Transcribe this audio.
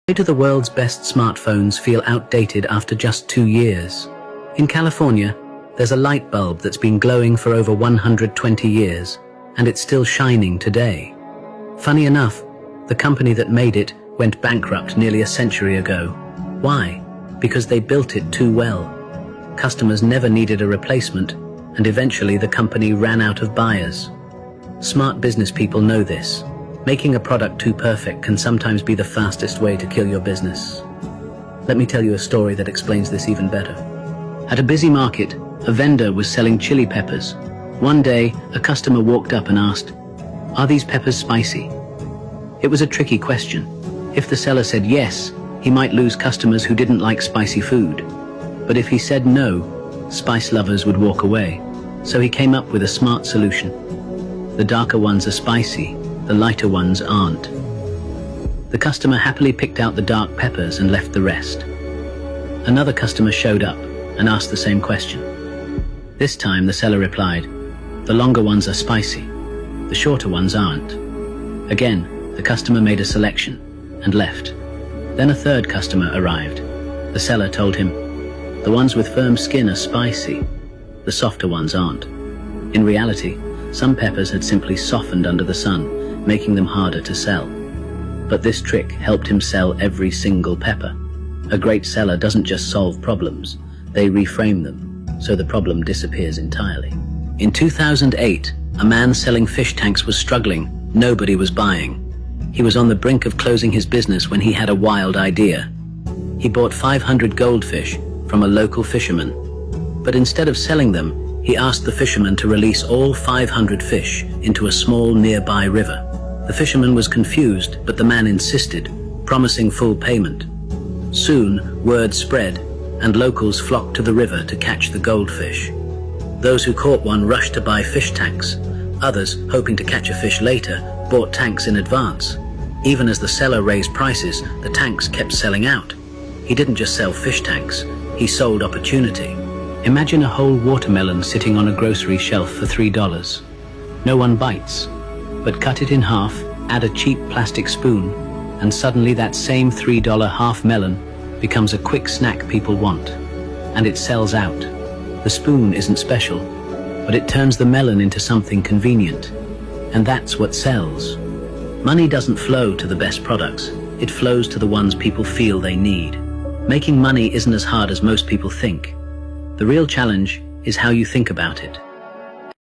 Why do the world's best smartphones feel outdated after just 2 years? In California, there's a light bulb that's been glowing for over 120 years, and it's still shining today. Funny enough, the company that made it went bankrupt nearly a century ago. Why? Because they built it too well. Customers never needed a replacement, and eventually the company ran out of buyers. Smart business people know this. Making a product too perfect can sometimes be the fastest way to kill your business. Let me tell you a story that explains this even better. At a busy market, a vendor was selling chili peppers. One day, a customer walked up and asked, "Are these peppers spicy?" It was a tricky question. If the seller said yes, he might lose customers who didn't like spicy food. But if he said no, spice lovers would walk away. So he came up with a smart solution. The darker ones are spicy, the lighter ones aren't. The customer happily picked out the dark peppers and left the rest. Another customer showed up and asked the same question. This time the seller replied, "The longer ones are spicy, the shorter ones aren't." Again, the customer made a selection and left. Then a third customer arrived. The seller told him, "The ones with firm skin are spicy, the softer ones aren't." In reality, some peppers had simply softened under the sun, making them harder to sell. But this trick helped him sell every single pepper. A great seller doesn't just solve problems, they reframe them, so the problem disappears entirely. In 2008, a man selling fish tanks was struggling. Nobody was buying. He was on the brink of closing his business when he had a wild idea. He bought 500 goldfish from a local fisherman. But instead of selling them, he asked the fisherman to release all 500 fish into a small nearby river. The fisherman was confused, but the man insisted, promising full payment. Soon, word spread, and locals flocked to the river to catch the goldfish. Those who caught one rushed to buy fish tanks. Others, hoping to catch a fish later, bought tanks in advance. Even as the seller raised prices, the tanks kept selling out. He didn't just sell fish tanks, he sold opportunity. Imagine a whole watermelon sitting on a grocery shelf for $3. No one bites. But cut it in half, add a cheap plastic spoon, and suddenly that same $3 half melon becomes a quick snack people want. And it sells out. The spoon isn't special, but it turns the melon into something convenient. And that's what sells. Money doesn't flow to the best products, it flows to the ones people feel they need. Making money isn't as hard as most people think. The real challenge is how you think about it.